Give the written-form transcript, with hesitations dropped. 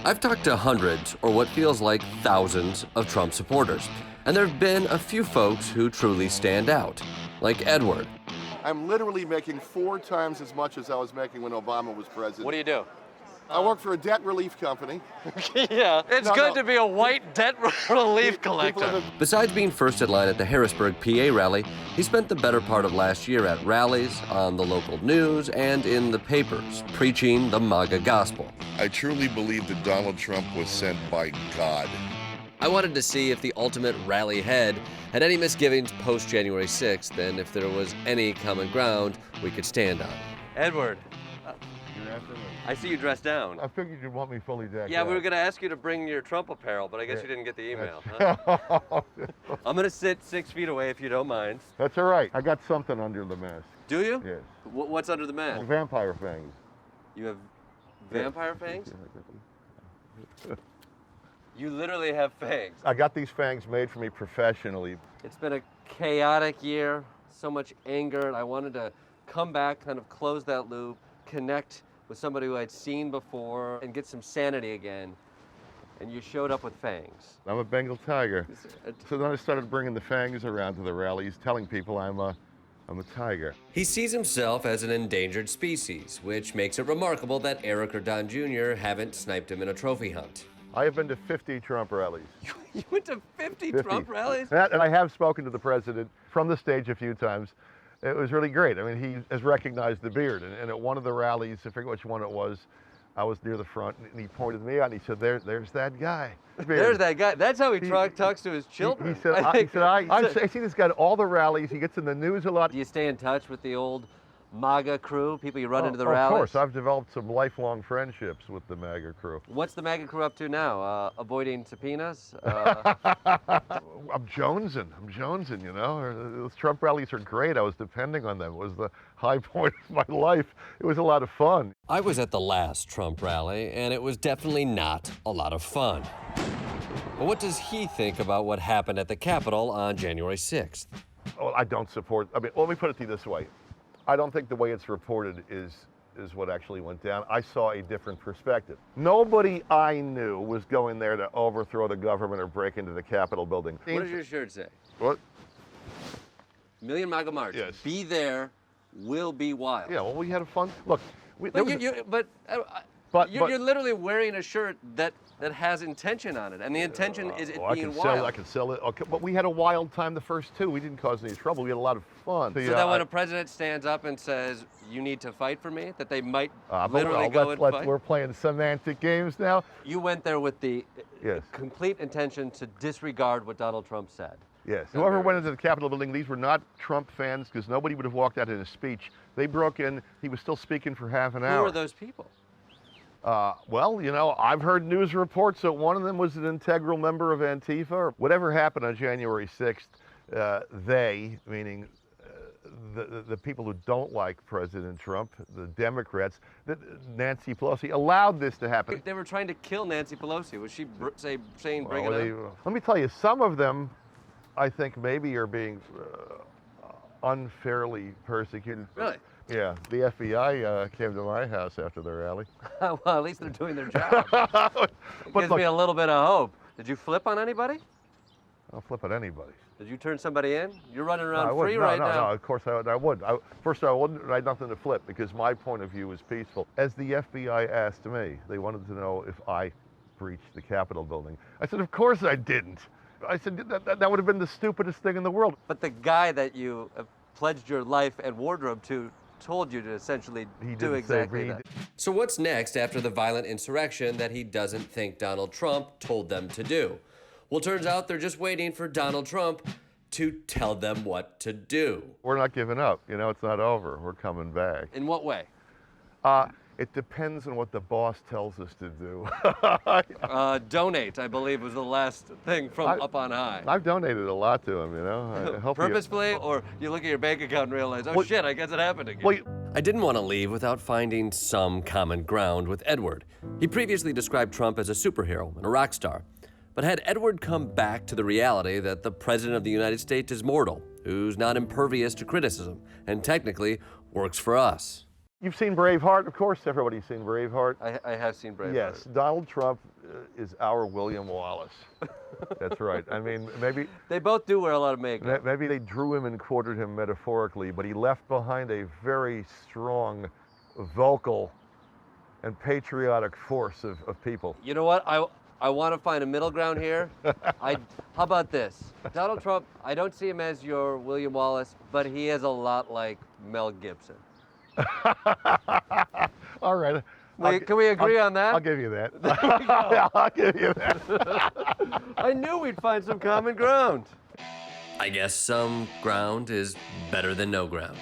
I've talked to hundreds, or what feels like thousands, of Trump supporters, and there have been a few folks who truly stand out, like Edward. I'm literally making 4 times as much as I was making when Obama was president. What do you do? I work for a debt relief company. Yeah, it's good to be a white debt relief collector. Besides being first in line at the Harrisburg PA rally, he spent the better part of last year at rallies, on the local news, and in the papers, preaching the MAGA gospel. I truly believe that Donald Trump was sent by God. I wanted to see if the ultimate rally head had any misgivings post-January 6th, and if there was any common ground we could stand on. Edward, I see you dressed down. I figured you'd want me fully decked Yeah, out. we were going to ask you to bring your Trump apparel, but I guess you didn't get the email. Huh? I'm going to sit 6 feet away if you don't mind. That's all right. I got something under the mask. Do you? Yes. What's under the mask? Vampire fangs. You have vampire fangs? You literally have fangs. I got these fangs made for me professionally. It's been a chaotic year, so much anger. I wanted to come back, kind of close that loop, connect with somebody who I'd seen before, and get some sanity again. And you showed up with fangs. I'm a Bengal tiger. Uh, So then I started bringing the fangs around to the rallies, telling people I'm a tiger. He sees himself as an endangered species, which makes it remarkable that Eric or Don Jr. haven't sniped him in a trophy hunt. I have been to 50 Trump rallies. You went to 50 Trump rallies? And I have spoken to the president from the stage a few times. It was really great. I mean, he has recognized the beard. And at one of the rallies, I forget which one it was, I was near the front, and he pointed me out, and he said, there's that guy. There's that guy. That's how he talks to his children. He said, I see this guy at all the rallies. He gets in the news a lot. Do you stay in touch with the old MAGA crew, people you run into the Of rallies? course, I've developed some lifelong friendships with the MAGA crew. What's the MAGA crew up to now? Avoiding subpoenas? I'm jonesing, you know. Those Trump rallies are great. I was depending on them. It was the high point of my life. It was a lot of fun. I was at the last Trump rally, and it was definitely not a lot of fun. But what does he think about what happened at the Capitol on January 6th? Well, I don't support, let me put it to you this way. I don't think the way it's reported is what actually went down. I saw a different perspective. Nobody I knew was going there to overthrow the government or break into the Capitol building. What does your shirt say? What? Million MAGA March. Yes. Be there, will be wild. Yeah, well, we had a fun, look. But you're literally wearing a shirt that has intention on it, and the intention is it being wild. I can sell it. Okay, but we had a wild time the first two. We didn't cause any trouble. We had a lot of fun. So that when a president stands up and says, you need to fight for me, that they might literally go and fight? We're playing semantic games now. You went there with the Yes. complete intention to disregard what Donald Trump said. Yes. Whoever went into the Capitol building, these were not Trump fans, because nobody would have walked out in a speech. They broke in. He was still speaking for half an hour. Who are those people? Well, you know, I've heard news reports that one of them was an integral member of Antifa. Or whatever happened on January 6th, they, meaning the people who don't like President Trump, the Democrats, Nancy Pelosi, allowed this to happen. They were trying to kill Nancy Pelosi. Was she saying bring it up? Let me tell you, some of them, I think, maybe are being unfairly persecuted. Really? Yeah, the FBI came to my house after the rally. Well, at least they're doing their job. Gives look, me a little bit of hope. Did you flip on anybody? I'll flip at anybody. Did you turn somebody in? You're running around No, free right now. No, of course I would. First, I wouldn't. I had nothing to flip because my point of view was peaceful. As the FBI asked me, they wanted to know if I breached the Capitol building. I said, of course I didn't. I said, that would have been the stupidest thing in the world. But the guy that you pledged your life and wardrobe to told you to essentially do exactly that. So what's next after the violent insurrection that he doesn't think Donald Trump told them to do? Well, turns out they're just waiting for Donald Trump to tell them what to do. We're not giving up. You know, it's not over. We're coming back. In what way? It depends on what the boss tells us to do. Donate, I believe, was the last thing from up on high. I've donated a lot to him, you know. I hope Purposefully, or you look at your bank account and realize, oh shit, I guess it happened again. I didn't want to leave without finding some common ground with Edward. He previously described Trump as a superhero and a rock star. But had Edward come back to the reality that the President of the United States is mortal, who's not impervious to criticism, and technically works for us? You've seen Braveheart, of course. Everybody's seen Braveheart. I have seen Braveheart. Yes, Donald Trump is our William Wallace. That's right. I mean, maybe They both do wear a lot of makeup. maybe they drew him and quartered him metaphorically, but he left behind a very strong, vocal, and patriotic force of people. You know what? I want to find a middle ground here. How about this? Donald Trump, I don't see him as your William Wallace, but he is a lot like Mel Gibson. All right. Can we agree on that? I'll give you that. I'll give you that. I knew we'd find some common ground. I guess some ground is better than no ground.